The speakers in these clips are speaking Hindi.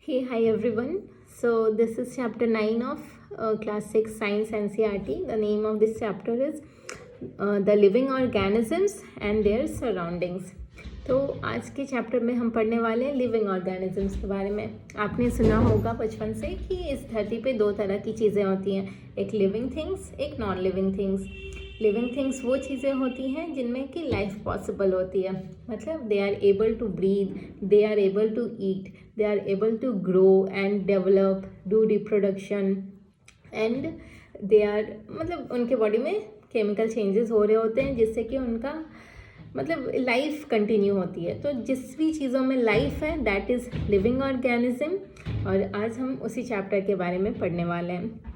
Hey, hi everyone. So, this is chapter 9 of class 6 science NCERT. The name of this chapter is The Living Organisms and Their Surroundings. तो आज के चैप्टर में हम पढ़ने वाले हैं लिविंग ऑर्गेनिजम्स के बारे में। आपने सुना होगा बचपन से कि इस धरती पे दो तरह की चीज़ें होती हैं, एक लिविंग थिंग्स, एक non living things. Living things वो चीज़ें होती हैं जिनमें कि लाइफ पॉसिबल होती है, मतलब they are able to breathe, they are able to eat, they are able to grow and develop, do reproduction and they are, मतलब उनके बॉडी में केमिकल चेंजेस हो रहे होते हैं जिससे कि उनका मतलब लाइफ कंटिन्यू होती है। तो जिस भी चीज़ों में लाइफ है दैट इज़ लिविंग ऑर्गेनिज्म, और आज हम उसी चैप्टर के बारे में पढ़ने वाले हैं।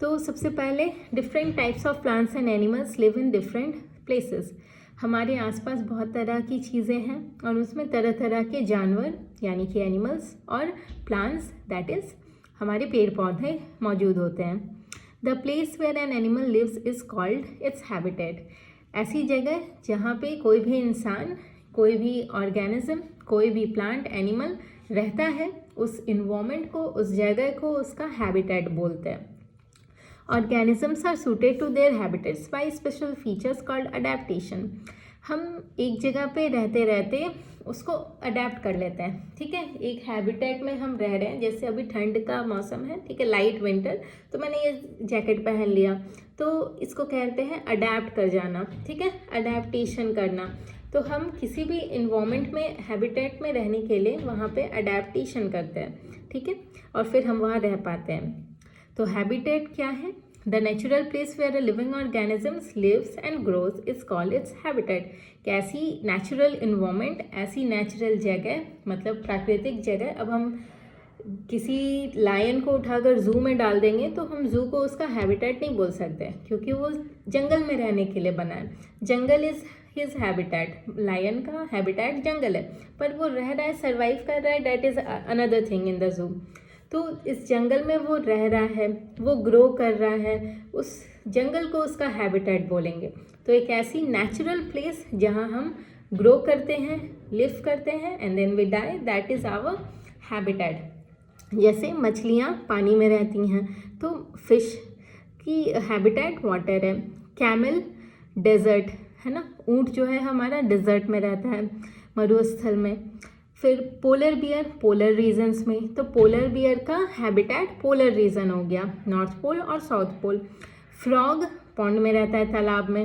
तो सबसे पहले different types of plants and animals live in different places. हमारे आसपास बहुत तरह की चीज़ें हैं और उसमें तरह तरह के जानवर यानी कि एनिमल्स और प्लांट्स दैट इज़ हमारे पेड़ पौधे मौजूद होते हैं। The place where an animal lives is called its habitat. ऐसी जगह जहाँ पे कोई भी इंसान, कोई भी ऑर्गेनिज्म, कोई भी प्लांट, एनिमल रहता है, उस इन्वायरमेंट को, उस जगह को उसका हैबिटेट बोलते हैं। Organisms are suited to their habitats by special features called adaptation. हम एक जगह पे रहते रहते उसको अडेप्ट कर लेते हैं, ठीक है। एक हैबिटेट में हम रह रहे हैं, जैसे अभी ठंड का मौसम है, ठीक है, लाइट विंटर, तो मैंने ये जैकेट पहन लिया, तो इसको कहते हैं अडेप्ट कर जाना, ठीक है, अडेप्टेशन करना। तो हम किसी भी इन्वायरमेंट में, हैबिटेट में रहने के लिए वहाँ पे अडेप्टेशन करते हैं, ठीक है, और फिर हम वहाँ रह पाते हैं। तो हैबिटेट क्या है? The natural place where a living organisms lives and grows is called its habitat. कि ऐसी नेचुरल इन्वायरमेंट, ऐसी नेचुरल जगह, मतलब प्राकृतिक जगह। अब हम किसी लायन को उठाकर जू में डाल देंगे तो हम जू को उसका हैबिटेट नहीं बोल सकते, क्योंकि वो जंगल में रहने के लिए बना है। Jungle is his habitat, lion का हैबिटेट जंगल है, पर वो रह रहा है, सर्वाइव कर रहा है, that is another thing in the zoo. तो इस जंगल में वो रह रहा है, वो ग्रो कर रहा है, उस जंगल को उसका हैबिटेट बोलेंगे। तो एक ऐसी नेचुरल प्लेस जहाँ हम ग्रो करते हैं, लिव करते हैं and then we die, that is our habitat. जैसे मछलियाँ पानी में रहती हैं तो फिश की हैबिटेट वाटर है। कैमल डेजर्ट है ना, ऊँट जो है हमारा डेजर्ट में रहता है, मरुस्थल में। फिर पोलर बियर पोलर रीजन्स में, तो पोलर बियर का हैबिटेट पोलर रीजन हो गया, नॉर्थ पोल और साउथ पोल। फ्रॉग पॉन्ड में रहता है, तालाब में।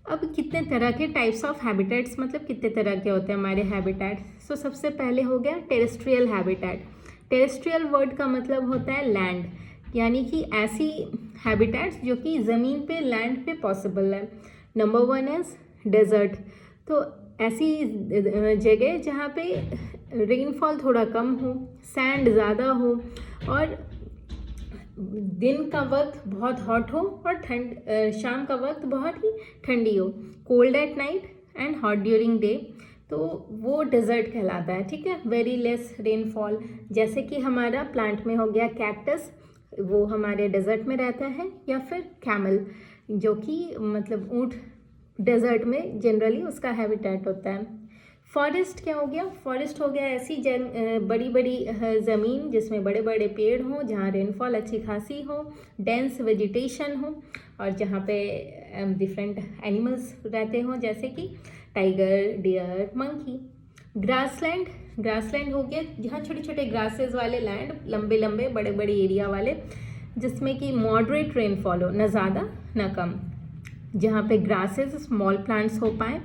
अब कितने तरह के टाइप्स ऑफ हैबिटेट्स, मतलब कितने तरह के होते हैं हमारे हैबिटेट्स। तो सबसे पहले हो गया टेरेस्ट्रियल हैबिटेट। टेरेस्ट्रियल वर्ड का मतलब होता है लैंड, यानी कि ऐसी हैबिटेट्स जो कि ज़मीन पे, लैंड पे पॉसिबल है। Number 1 is desert. तो ऐसी जगह जहाँ पे रेनफॉल थोड़ा कम हो, सैंड ज़्यादा हो, और दिन का वक्त बहुत हॉट हो और शाम का वक्त बहुत ही ठंडी हो। Cold at night and hot during day, तो वो डेजर्ट कहलाता है, ठीक है। वेरी लेस रेनफॉल, जैसे कि हमारा प्लांट में हो गया कैक्टस, वो हमारे डेजर्ट में रहता है। या फिर कैमल, जो कि मतलब ऊँट, डेजर्ट में जनरली उसका हैबिटेट होता है। फॉरेस्ट क्या हो गया? फॉरेस्ट हो गया ऐसी बड़ी बड़ी ज़मीन जिसमें बड़े बड़े पेड़ हों, जहाँ रेनफॉल अच्छी खासी हो, डेंस वेजिटेशन हो, और जहाँ पे डिफरेंट एनिमल्स रहते हों, जैसे कि tiger, deer, monkey. Grassland, grassland हो गया जहाँ छोटे छोटे ग्रासेस वाले लैंड, लंबे लंबे बड़े बड़े एरिया वाले, जिसमें कि मॉडरेट रेनफॉल हो, ना ज़्यादा ना कम, जहाँ पे ग्रासेस, स्मॉल प्लांट्स हो पाए।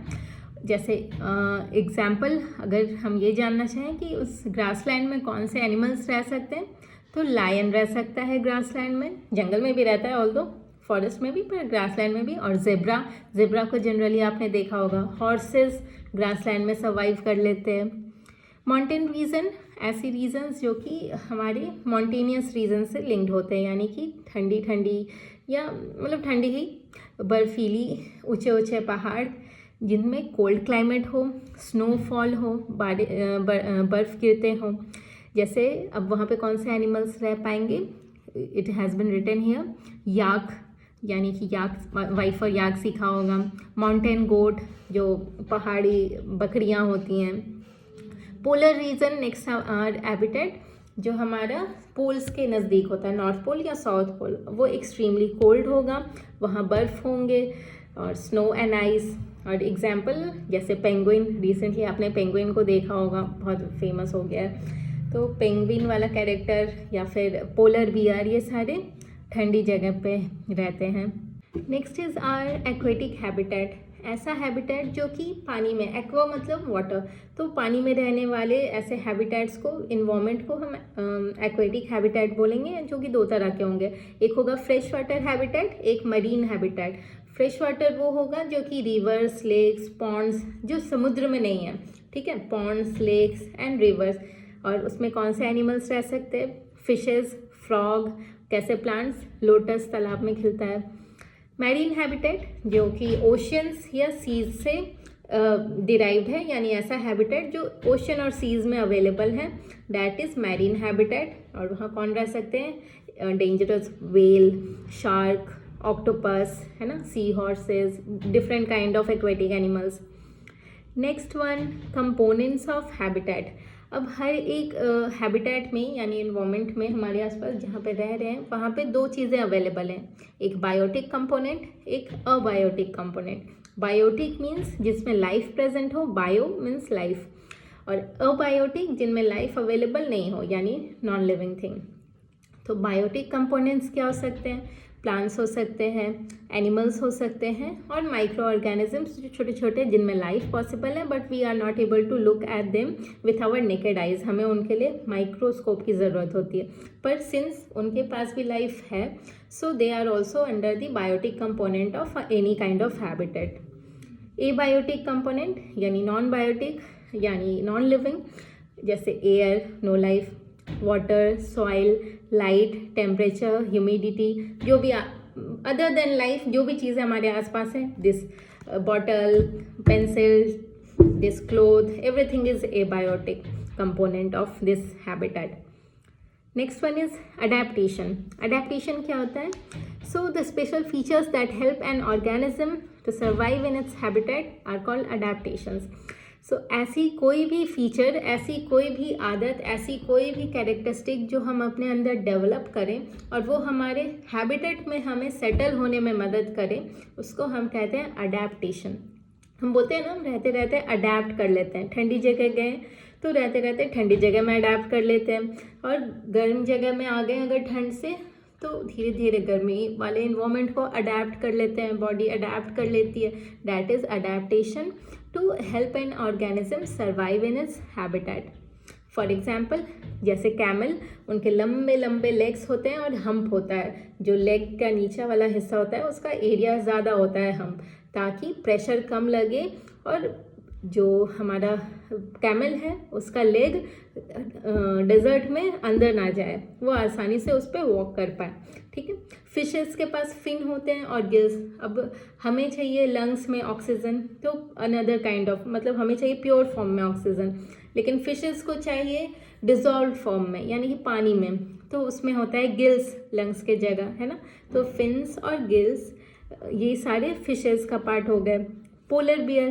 जैसे एग्जाम्पल, अगर हम ये जानना चाहें कि उस ग्रासलैंड में कौन से एनिमल्स रह सकते हैं, तो लायन रह सकता है ग्रासलैंड में, जंगल में भी रहता है ऑल्दो, फॉरेस्ट में भी, पर ग्रासलैंड में भी। और जेब्रा, जेब्रा को जनरली आपने देखा होगा। हॉर्सेस ग्रासलैंड में सर्वाइव कर लेते हैं। माउंटेन रीजन, ऐसी रीजन्स जो कि हमारे माउंटेनियस रीजन से लिंक्ड होते हैं, यानी कि ठंडी ठंडी, या मतलब ठंडी ही बर्फीली ऊंचे ऊंचे पहाड़ जिनमें कोल्ड क्लाइमेट हो, स्नोफॉल हो, बर्फ़ गिरते हों। जैसे अब वहाँ पे कौन से एनिमल्स रह पाएंगे? It has been written here, yak, यानी कि याक, वाइफ और याक सीखा होगा। माउंटेन गोट, जो पहाड़ी बकरियाँ होती हैं। Polar region next our habitat, जो हमारा पोल्स के नज़दीक होता है, नॉर्थ पोल या साउथ पोल, वो एक्सट्रीमली कोल्ड होगा, वहाँ बर्फ़ होंगे और स्नो एंड आइस। और एग्जाम्पल जैसे पेंगुइन, रिसेंटली आपने पेंगुइन को देखा होगा, बहुत फेमस हो गया है। तो पेंगुइन वाला कैरेक्टर या फिर पोलर बियर, ये सारे ठंडी जगह पे रहते हैं। Next is our aquatic habitat, ऐसा हैबिटेट जो कि पानी में, एक्वा मतलब वाटर, तो पानी में रहने वाले ऐसे हैबिटेट्स को, इन्वायरमेंट को हम एक्वेटिक हैबिटेट बोलेंगे, जो कि दो तरह के होंगे। एक होगा फ्रेश वाटर हैबिटेट, एक मरीन हैबिटेट। फ्रेश वाटर वो होगा जो कि रिवर्स, लेक्स, पॉन्ड्स, जो समुद्र में नहीं है, ठीक है, पॉन्ड्स, लेक्स एंड रिवर्स। और उसमें कौन से एनिमल्स रह सकते हैं? फिशेस, फ्रॉग, कैसे प्लांट्स, लोटस तालाब में खिलता है। मैरीन हैबिटेट जो कि ओशंस या सीज से डिराइव्ड है, यानी ऐसा हैबिटेट जो ओशन और सीज में अवेलेबल है, दैट इज़ मैरीन हैबिटेट। और वहाँ कौन रह सकते हैं? डेंजरस व्हेल, शार्क, ऑक्टोपस, है ना, सी horses, different kind of aquatic animals. Next one, components of habitat. अब हर एक हैबिटेट में यानी इन्वायरमेंट में हमारे आसपास जहाँ पे रह रहे हैं वहाँ पे दो चीज़ें अवेलेबल हैं, एक बायोटिक कंपोनेंट, एक अबायोटिक कंपोनेंट। बायोटिक मीन्स जिसमें लाइफ प्रेजेंट हो, बायो मीन्स लाइफ, और अबायोटिक जिनमें लाइफ अवेलेबल नहीं हो, यानी नॉन लिविंग थिंग। तो बायोटिक कंपोनेंट्स क्या हो सकते हैं? प्लांट्स हो सकते हैं, एनिमल्स हो सकते हैं, और माइक्रो ऑर्गेनिजम्स जो छोटे छोटे जिनमें लाइफ पॉसिबल है but we are not able to look at them with our naked eyes, हमें उनके लिए माइक्रोस्कोप की ज़रूरत होती है। पर सिंस उनके पास भी लाइफ है, so they are also under the biotic component of any kind of habitat. Abiotic component यानी नॉन बायोटिक यानी नॉन लिविंग, जैसे air, no life, water, soil, light, temperature, humidity, जो भी अदर देन लाइफ जो भी चीज़ें हमारे आसपास है, this bottle, pencil, this cloth, everything is abiotic component of this habitat. Next one is adaptation. Adaptation क्या होता है? So the special features that help an organism to survive in its habitat are called adaptations. So ऐसी कोई भी फीचर, ऐसी कोई भी आदत, ऐसी कोई भी कैरेक्टरिस्टिक जो हम अपने अंदर डेवलप करें और वो हमारे हैबिटेट में हमें सेटल होने में मदद करे, उसको हम कहते हैं अडेप्टेशन। हम बोलते हैं ना, हम रहते रहते अडेप्ट कर लेते हैं। ठंडी जगह गए तो रहते रहते ठंडी जगह में अडेप्ट कर लेते हैं, और गर्म जगह में आ गए अगर ठंड से तो धीरे धीरे गर्मी वाले इन्वायरमेंट को अडेप्ट कर लेते हैं, बॉडी अडेप्ट कर लेती है। That is adaptation to help an organism survive in its habitat. For example जैसे कैमल, उनके लंबे लंबे लेग्स होते हैं और हम्प होता है, जो लेग का नीचा वाला हिस्सा होता है उसका एरिया ज़्यादा होता है हम्प, ताकि प्रेशर कम लगे और जो हमारा कैमल है उसका लेग डेजर्ट में अंदर ना जाए, वो आसानी से उस पर वॉक कर पाए, ठीक है। फिशेस के पास फिन होते हैं और गिल्स। अब हमें चाहिए लंग्स में ऑक्सीजन, तो अनदर काइंड ऑफ, मतलब हमें चाहिए प्योर फॉर्म में ऑक्सीजन, लेकिन फिशेस को चाहिए डिजॉल्व फॉर्म में यानी कि पानी में, तो उसमें होता है गिल्स लंग्स के जगह, है ना। तो फिन्स और गिल्स ये सारे फिशेस का पार्ट हो गए। पोलर बियर,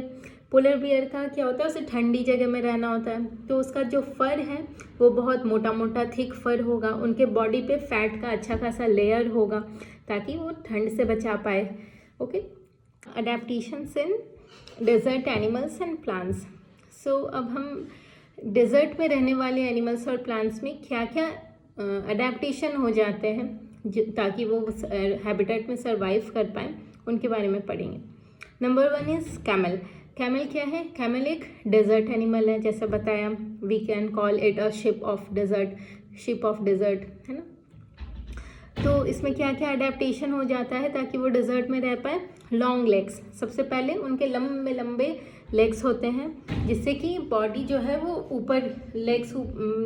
पोलर बियर का क्या होता है, उसे ठंडी जगह में रहना होता है, तो उसका जो फर है वो बहुत मोटा मोटा थिक फर होगा, उनके बॉडी पे फैट का अच्छा खासा लेयर होगा ताकि वो ठंड से बचा पाए। Okay, adaptations in desert animals and plants. So अब हम डेजर्ट में रहने वाले एनिमल्स और प्लांट्स में क्या क्या अडेप्टेशन हो जाते हैं ताकि वो हैबिटेट में सर्वाइव कर पाएँ, उनके बारे में पढ़ेंगे। Number 1 is camel. कैमल क्या है? कैमल एक डेजर्ट एनिमल है, जैसे बताया, we can call it a ship of desert, ship of desert, है ना। तो इसमें क्या क्या अडेप्टेशन हो जाता है ताकि वो डेजर्ट में रह पाए? लॉन्ग लेग्स, सबसे पहले उनके लंबे लंबे लेग्स होते हैं, जिससे कि बॉडी जो है वो ऊपर, लेग्स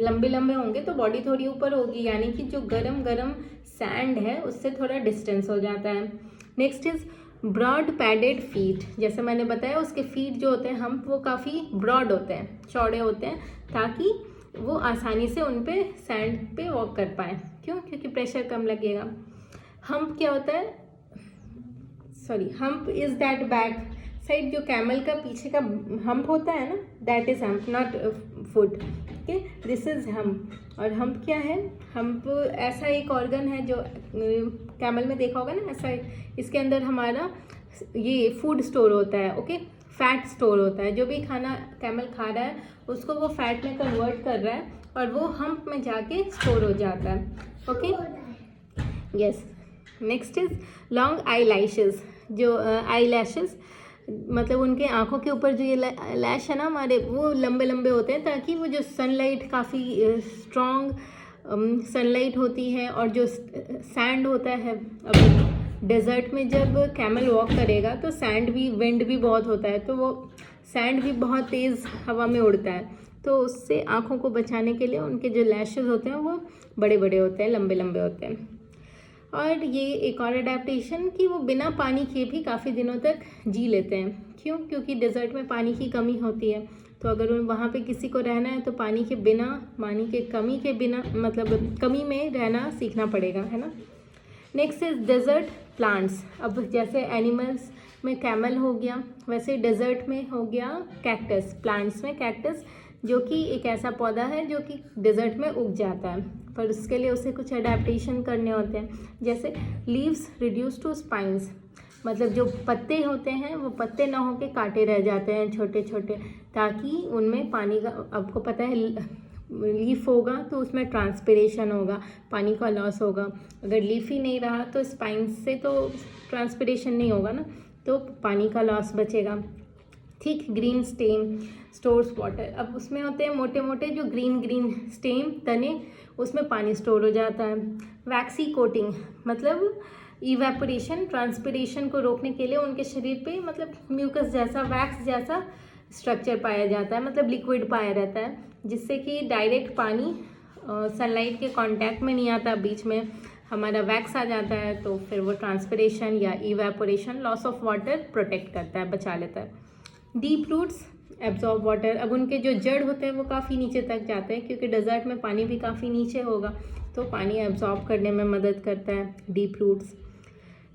लंबे लंबे होंगे तो बॉडी थोड़ी ऊपर होगी, यानी कि जो गरम गरम सैंड है उससे थोड़ा डिस्टेंस हो जाता है। Next is broad padded feet. जैसे मैंने बताया उसके फीट जो होते हैं हम, वो काफ़ी ब्रॉड होते हैं, चौड़े होते हैं, ताकि वो आसानी से उन पे सैंड पे वॉक कर पाए। क्यों? क्योंकि प्रेशर कम लगेगा। हम्प क्या होता है? Sorry, hump is that back side, जो कैमल का पीछे का हम्प होता है ना, that is hump, not foot. Okay, this is hump. और हम्प क्या है? हम्प ऐसा एक ऑर्गन है जो कैमल में देखा होगा ना, ऐसा इसके अंदर हमारा ये फूड स्टोर होता है, ओके, फैट स्टोर होता है। जो भी खाना कैमल खा रहा है उसको वो फैट में कन्वर्ट कर रहा है और वो हम्प में जाके स्टोर हो जाता है, okay. Yes, next is long eye lashes. जो आई लैशेस मतलब उनके आँखों के ऊपर जो ये लैश है ना हमारे, वो लंबे लंबे होते हैं ताकि वो जो सनलाइट, काफ़ी स्ट्रॉन्ग सनलाइट होती है और जो सैंड होता है, अब डेजर्ट में जब कैमल वॉक करेगा तो सैंड भी, विंड भी बहुत होता है, तो वो सैंड भी बहुत तेज़ हवा में उड़ता है, तो उससे आँखों को बचाने के लिए उनके जो लैशेस होते हैं वो बड़े बड़े होते हैं, लंबे लंबे होते हैं। और ये एक और अडेप्टेशन कि वो बिना पानी के भी काफ़ी दिनों तक जी लेते हैं। क्यों? क्योंकि डेजर्ट में पानी की कमी होती है, तो अगर वहाँ पे किसी को रहना है तो पानी के कमी के बिना, मतलब कमी में रहना सीखना पड़ेगा, है ना। Next is desert plants. अब जैसे एनिमल्स में कैमल हो गया, वैसे डेजर्ट में हो गया कैक्टस। प्लांट्स में कैक्टस, जो कि एक ऐसा पौधा है जो कि डेजर्ट में उग जाता है, पर उसके लिए उसे कुछ अडेप्टेशन करने होते हैं। जैसे लीव्स रिड्यूस टू स्पाइंस, मतलब जो पत्ते होते हैं वो पत्ते ना होके कांटे रह जाते हैं छोटे छोटे, ताकि उनमें पानी का, आपको पता है लीफ होगा तो उसमें ट्रांसपिरेशन होगा, पानी का लॉस होगा। अगर लीफ ही नहीं रहा तो स्पाइंस से तो ट्रांसपिरेशन नहीं होगा ना, तो पानी का लॉस बचेगा। Thick green stem stores water. अब उसमें होते हैं मोटे मोटे जो ग्रीन ग्रीन स्टेम, तने, उसमें पानी स्टोर हो जाता है। वैक्सी कोटिंग मतलब इवेपोरेशन, ट्रांसपिरेशन को रोकने के लिए उनके शरीर पे मतलब म्यूकस जैसा, वैक्स जैसा स्ट्रक्चर पाया जाता है, मतलब लिक्विड पाया रहता है, जिससे कि डायरेक्ट पानी सनलाइट के कांटेक्ट में नहीं आता, बीच में हमारा वैक्स आ जाता है, तो फिर वो ट्रांसपिरेशन या evaporation, loss of water protect करता है, बचा लेता है। Deep roots absorb water. अब उनके जो जड़ होते हैं वो काफ़ी नीचे तक जाते हैं, क्योंकि डेजर्ट में पानी भी काफ़ी नीचे होगा, तो पानी एब्जॉर्ब करने में मदद करता है deep roots.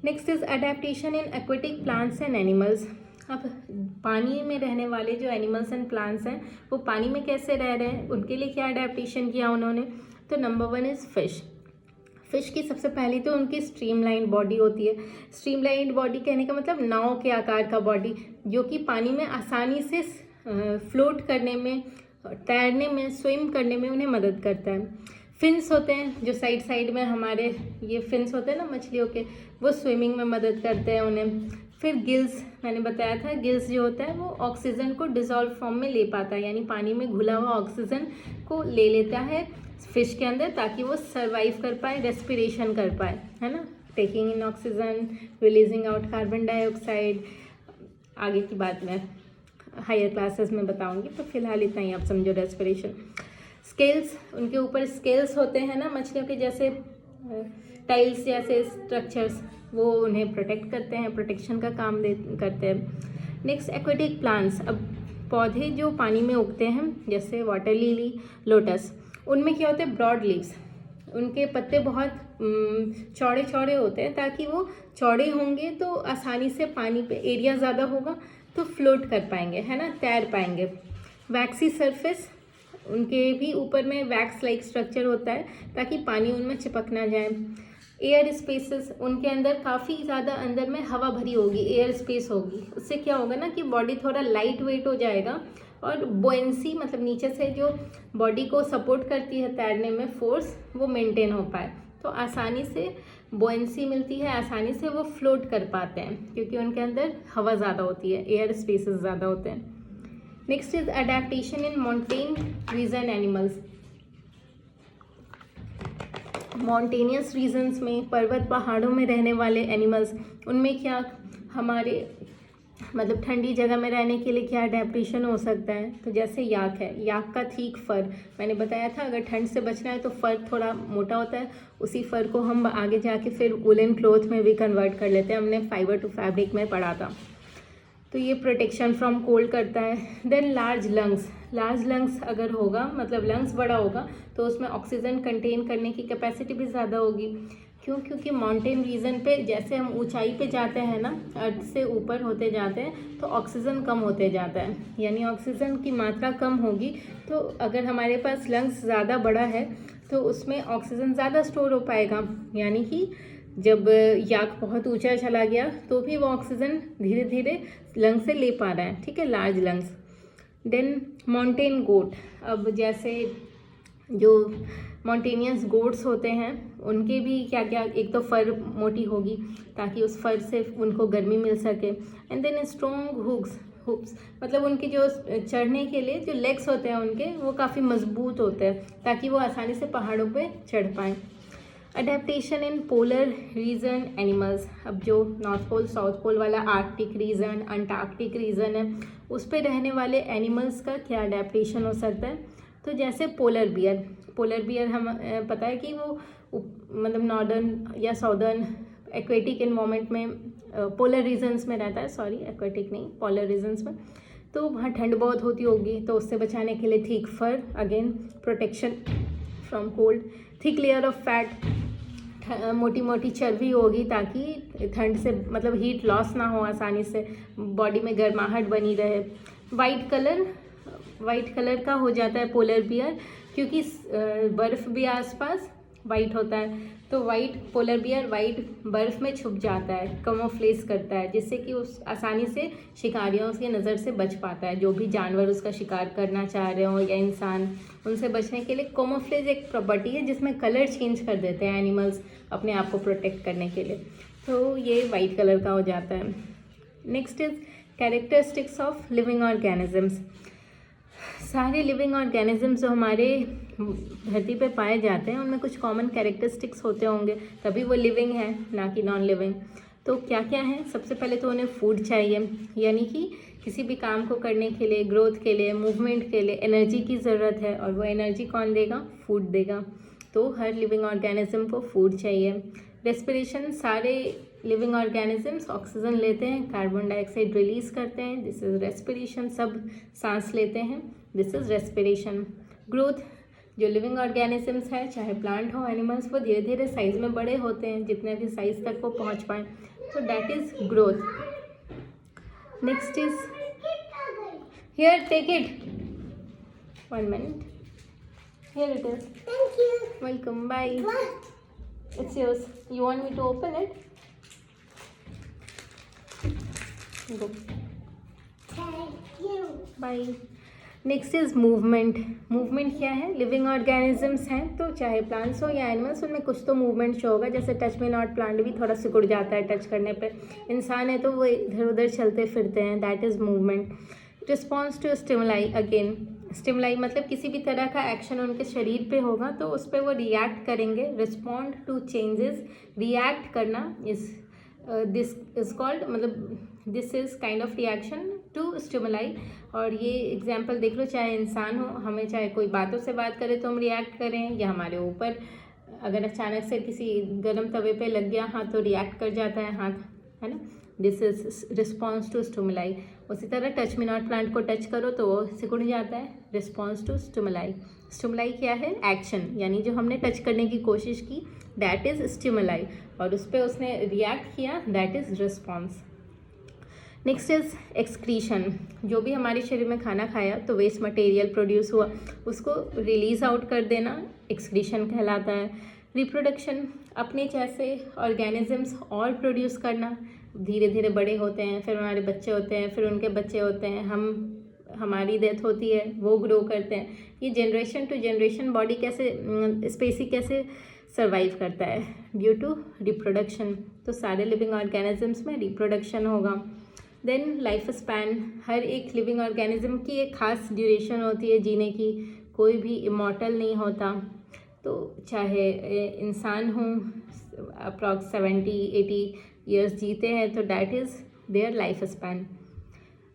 Next is adaptation in aquatic plants and animals. अब पानी में रहने वाले जो एनिमल्स एंड प्लांट्स हैं वो पानी में कैसे रह रहे हैं, उनके लिए क्या अडेप्टेशन किया उन्होंने। तो नंबर 1 इज़ फिश। फिश की सबसे पहली तो उनकी स्ट्रीमलाइन बॉडी होती है। स्ट्रीमलाइन बॉडी कहने का मतलब नाव के आकार का बॉडी, जो कि पानी में आसानी से फ्लोट करने में, तैरने में, स्विम करने में उन्हें मदद करता है। फिन्स होते हैं जो साइड साइड में हमारे ये फिन्स होते हैं ना मछलियों के, वो स्विमिंग में मदद करते हैं उन्हें। फिर गिल्स, मैंने बताया था गिल्स जो होता है वो ऑक्सीजन को डिसॉल्व फॉर्म में ले पाता है, यानी पानी में घुला हुआ ऑक्सीजन को ले लेता है फिश के अंदर, ताकि वो सर्वाइव कर पाए, रेस्पिरेशन कर पाए, है ना। Taking in oxygen, releasing out carbon dioxide. आगे की बात मैं हायर क्लासेस में बताऊंगी, तो फिलहाल इतना ही आप समझो रेस्पिरेशन। स्केल्स, उनके ऊपर स्केल्स होते हैं ना मछलियों के जैसे, टाइल्स जैसे स्ट्रक्चर्स, वो उन्हें प्रोटेक्ट करते हैं, प्रोटेक्शन का काम करते हैं। Next aquatic plants. अब पौधे जो पानी में उगते हैं जैसे वाटर लिली, लोटस, उनमें क्या होते हैं ब्रॉड लीव्स। उनके पत्ते बहुत चौड़े चौड़े होते हैं, ताकि वो चौड़े होंगे तो आसानी से पानी पे एरिया ज़्यादा होगा तो फ्लोट कर पाएंगे, है ना, तैर पाएंगे। वैक्सी सरफेस, उनके भी ऊपर में वैक्स लाइक स्ट्रक्चर होता है ताकि पानी उनमें चिपक ना जाए। एयर स्पेसेस, उनके अंदर काफ़ी ज़्यादा अंदर में हवा भरी होगी, एयर स्पेस होगी, उससे क्या होगा ना कि बॉडी थोड़ा लाइट वेट हो जाएगा, और बोएंसी मतलब नीचे से जो बॉडी को सपोर्ट करती है तैरने में फोर्स, वो मेंटेन हो पाए, तो आसानी से बोएंसी मिलती है, आसानी से वो फ्लोट कर पाते हैं, क्योंकि उनके अंदर हवा ज़्यादा होती है, एयर स्पेसेस ज़्यादा होते हैं। Next is adaptation in mountain region animals. Mountainous regions में, पर्वत पहाड़ों में रहने वाले एनिमल्स, उनमें क्या हमारे मतलब ठंडी जगह में रहने के लिए क्या अडेप्टेशन हो सकता है। तो जैसे याक है, याक का थीक फर, मैंने बताया था अगर ठंड से बचना है तो फर थोड़ा मोटा होता है, उसी फर को हम आगे जाके फिर वुलन क्लोथ में भी कन्वर्ट कर लेते हैं, हमने फाइबर टू फैब्रिक में पढ़ा था। तो ये प्रोटेक्शन फ्रॉम कोल्ड करता है। Then large lungs, large lungs अगर होगा मतलब लंग्स बड़ा होगा तो उसमें ऑक्सीजन कंटेन करने की कैपेसिटी भी ज़्यादा होगी। क्यों? क्योंकि माउंटेन रीजन पे जैसे हम ऊंचाई पे जाते हैं ना, अर्थ से ऊपर होते जाते हैं, तो ऑक्सीजन कम होते जाता है, यानी ऑक्सीजन की मात्रा कम होगी। तो अगर हमारे पास लंग्स ज़्यादा बड़ा है तो उसमें ऑक्सीजन ज़्यादा स्टोर हो पाएगा, यानी कि जब याक बहुत ऊंचा चला गया तो भी वो ऑक्सीजन धीरे धीरे लंग्स से ले पा रहा है, ठीक है, large lungs. Then mountain goat, अब जैसे जो माउंटेनियस गोट्स होते हैं उनके भी क्या क्या, एक तो फर मोटी होगी ताकि उस फर से उनको गर्मी मिल सके। एंड देन स्ट्रॉन्ग हुप्स मतलब उनके जो चढ़ने के लिए जो लेग्स होते हैं उनके, वो काफ़ी मजबूत होते हैं ताकि वो आसानी से पहाड़ों पे चढ़ पाएँ। Adaptation in polar region animals, अब जो नॉर्थ पोल साउथ पोल वाला आर्कटिक रीजन, अंटार्कटिक रीजन है, उस पे रहने वाले एनिमल्स का क्या अडेप्टेशन हो सकता है? तो जैसे पोलर बियर हम पता है कि वो मतलब नॉर्दर्न या साउदर्न एक्वेटिक इन्वायरमेंट में, पोलर रीजन्स में रहता है, सॉरी एक्वेटिक नहीं, पोलर रीजन्स में। तो वहाँ ठंड बहुत होती होगी, तो उससे बचाने के लिए thick fur, again protection from cold, thick layer of fat, मोटी मोटी चर्बी होगी ताकि ठंड से मतलब हीट लॉस ना हो, आसानी से बॉडी में गर्माहट बनी रहे। वाइट कलर का हो जाता है पोलर बियर, क्योंकि बर्फ़ भी आसपास वाइट होता है, तो पोलर बियर वाइट बर्फ़ में छुप जाता है, कैमोफ्लेज करता है, जिससे कि उस आसानी से शिकारियों की नज़र से बच पाता है। जो भी जानवर उसका शिकार करना चाह रहे हो या इंसान, उनसे बचने के लिए कैमोफ्लेज एक प्रॉपर्टी है जिसमें कलर चेंज कर देते हैं एनिमल्स अपने आप को प्रोटेक्ट करने के लिए। तो ये वाइट कलर का हो जाता है। Next is characteristics of living organisms. सारे लिविंग ऑर्गेनिजम्स जो हमारे धरती पे पाए जाते हैं उनमें कुछ कॉमन कैरेक्टरिस्टिक्स होते होंगे, तभी वो लिविंग है, ना कि नॉन लिविंग। तो क्या क्या है? सबसे पहले तो उन्हें फूड चाहिए, यानी कि किसी भी काम को करने के लिए, ग्रोथ के लिए, मूवमेंट के लिए एनर्जी की ज़रूरत है, और वो एनर्जी कौन देगा? फूड देगा। तो हर लिविंग ऑर्गेनिज्म को फूड चाहिए। रेस्पिरेशन, सारे लिविंग ऑर्गेनिजम्स ऑक्सीजन लेते हैं, कार्बन डाइऑक्साइड रिलीज करते हैं, दिस इज रेस्पिरेशन। सब सांस लेते हैं, दिस इज रेस्पिरेशन। ग्रोथ, जो लिविंग ऑर्गेनिजम्स है, चाहे प्लांट हो एनिमल्स, वो धीरे धीरे साइज में बड़े होते हैं, जितने भी साइज तक वो पहुंच पाए, तो that is growth. Next is here, take it, 1 minute, here it is, Thank you. welcome, bye, What? it's yours, you want me to open it? Go, Thank you. bye. Next is movement. Movement क्या है? लिविंग ऑर्गेनिजम्स हैं तो चाहे प्लांट्स हो या एनिमल्स, उनमें कुछ तो मूवमेंट शो होगा। जैसे टच मी नॉट प्लांट भी थोड़ा सिकुड़ जाता है टच करने पे, इंसान है तो वो इधर उधर चलते फिरते हैं, that is movement. Response to stimuli, again stimuli मतलब किसी भी तरह का एक्शन उनके शरीर पे होगा तो उस पर वो रिएक्ट करेंगे। रिस्पॉन्ड टू चेंजेस, रिएक्ट करना, इज दिस इज कॉल्ड, मतलब this is kind of reaction to stimuli. और ये एग्जाम्पल देख लो, चाहे इंसान हो, हमें चाहे कोई बातों से बात करे तो हम रिएक्ट करें, या हमारे ऊपर अगर अचानक से किसी गर्म तवे पे लग गया हाथ तो रिएक्ट कर जाता है हाथ, है ना, this is response to stimuli. उसी तरह टच मी नॉट प्लांट को टच करो तो वो सिकुड़ जाता है, रिस्पॉन्स टू स्टिमुलाई। स्टिमुलाई क्या है? एक्शन, यानी जो हमने टच करने की कोशिश की, दैट इज स्टिमुलाई, और उस पर उसने रिएक्ट किया, that is response. Next is excretion, जो भी हमारे शरीर में खाना खाया तो वेस्ट मटेरियल प्रोड्यूस हुआ, उसको रिलीज आउट कर देना एक्सक्रीशन कहलाता है। रिप्रोडक्शन, अपने जैसे ऑर्गेनिजम्स और प्रोड्यूस करना, धीरे धीरे बड़े होते हैं, फिर हमारे बच्चे होते हैं, फिर उनके बच्चे होते हैं, हमारी डेथ होती है, वो ग्रो करते हैं। ये जनरेशन टू जनरेशन बॉडी कैसे, स्पेसी कैसे सर्वाइव करता है? Due to reproduction. तो सारे लिविंग ऑर्गेनिजम्स में रिप्रोडक्शन होगा। देन लाइफ स्पैन, हर एक लिविंग ऑर्गेनिज्म की एक खास ड्यूरेशन होती है जीने की, कोई भी इमॉर्टल नहीं होता। तो चाहे इंसान हो अप्रॉक्स 70-80 ईयर्स जीते हैं तो that is their life span.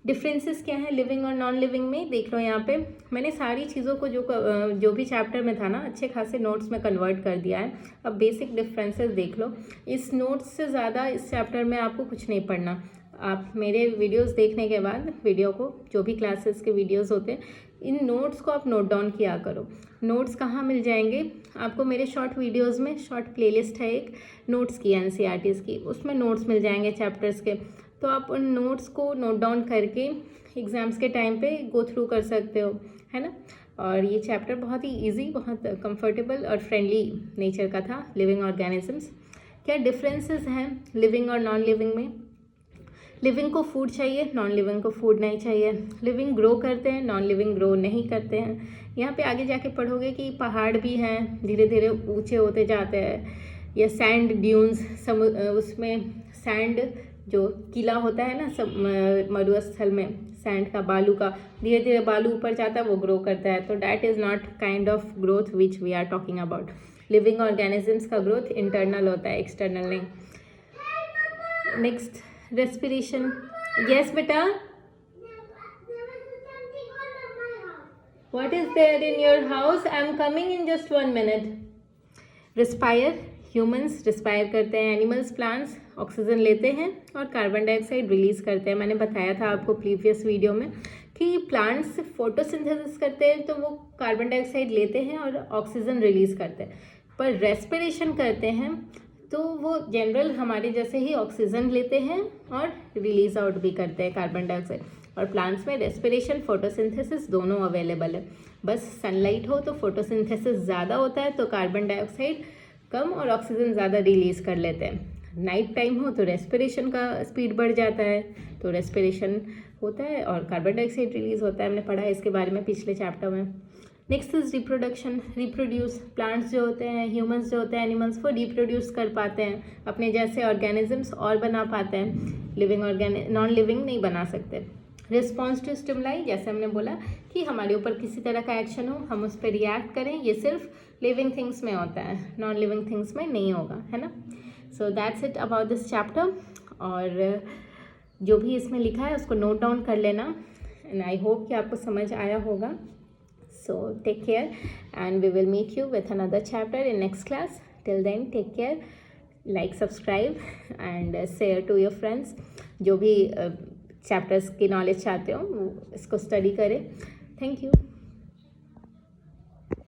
Differences क्या है लिविंग और नॉन लिविंग में? देख लो यहाँ पे मैंने सारी चीज़ों को जो भी चैप्टर में था ना, अच्छे खासे नोट्स में कन्वर्ट कर दिया है। अब बेसिक डिफरेंसेस देख लो। इस नोट्स से ज़्यादा इस चैप्टर में आपको कुछ नहीं पढ़ना। आप मेरे वीडियोस देखने के बाद वीडियो को, जो भी क्लासेस के वीडियोस होते हैं, इन नोट्स को आप नोट डाउन किया करो। नोट्स कहाँ मिल जाएंगे? आपको मेरे शॉर्ट वीडियोस में शॉर्ट प्लेलिस्ट है एक नोट्स की एनसीईआरटीज़ की, उसमें नोट्स मिल जाएंगे चैप्टर्स के, तो आप उन नोट्स को नोट डाउन करके एग्ज़ाम्स के टाइम पे गो थ्रू कर सकते हो, है ना। और ये चैप्टर बहुत ही इजी, बहुत कंफर्टेबल और फ्रेंडली नेचर का था। लिविंग ऑर्गेनिजम्स, क्या डिफरेंसेस हैं लिविंग और नॉन लिविंग में। लिविंग को फूड चाहिए, नॉन लिविंग को फूड नहीं चाहिए। लिविंग ग्रो करते हैं, नॉन लिविंग ग्रो नहीं करते हैं। यहाँ पे आगे जाके पढ़ोगे कि पहाड़ भी हैं, धीरे धीरे ऊंचे होते जाते हैं, या सैंड ड्यून्स, उसमें सैंड जो किला होता है ना मरुस्थल में, सैंड का, बालू का, धीरे धीरे बालू ऊपर जाता है, वो ग्रो करता है। तो that is not kind of growth which we are talking about. Living organisms का ग्रोथ इंटरनल होता है, एक्सटर्नल नहीं। Next, respiration. यस बेटा, what is there in your house? I am coming in just 1 minute. Respire, humans respire करते हैं, एनिमल्स, प्लांट्स ऑक्सीजन लेते हैं और कार्बन डाइऑक्साइड रिलीज करते हैं। मैंने बताया था आपको प्रीवियस वीडियो में कि प्लांट्स फोटोसिंथेसिस करते हैं तो वो कार्बन डाइऑक्साइड लेते हैं और ऑक्सीजन रिलीज करते हैं, पर रेस्पिरेशन करते हैं तो वो जनरल हमारे जैसे ही ऑक्सीजन लेते हैं और रिलीज आउट भी करते हैं कार्बन डाइऑक्साइड। और प्लांट्स में रेस्पिरेशन, फोटोसिंथेसिस दोनों अवेलेबल है। बस सनलाइट हो तो फोटोसिंथेसिस ज़्यादा होता है तो कार्बन डाइऑक्साइड कम और ऑक्सीजन ज़्यादा रिलीज कर लेते हैं। नाइट टाइम हो तो रेस्पिरेशन का स्पीड बढ़ जाता है, तो रेस्पिरेशन होता है और कार्बन डाइऑक्साइड रिलीज होता है। हमने पढ़ा है इसके बारे में पिछले चैप्टर में। Next is reproduction, reproduce. Plants जो होते हैं, ह्यूमंस जो होते हैं, एनिमल्स, वो रिप्रोड्यूस कर पाते हैं, अपने जैसे ऑर्गेनिजम्स और बना पाते हैं। लिविंग नॉन लिविंग नहीं बना सकते। रिस्पॉन्स टू स्टिमुलाई, जैसे हमने बोला कि हमारे ऊपर किसी तरह का एक्शन हो, हम उस पर रिएक्ट करें, ये सिर्फ लिविंग थिंग्स में होता है, नॉन लिविंग थिंग्स में नहीं होगा, है ना। So that's it about this chapter. और जो भी इसमें लिखा है उसको नोट डाउन कर लेना, एंड आई होप कि आपको समझ आया होगा। So take care and we will meet you with another chapter in next class. Till then, take care, like, subscribe and share to your friends जो भी chapters की knowledge चाहते हो इसको study करें. Thank you.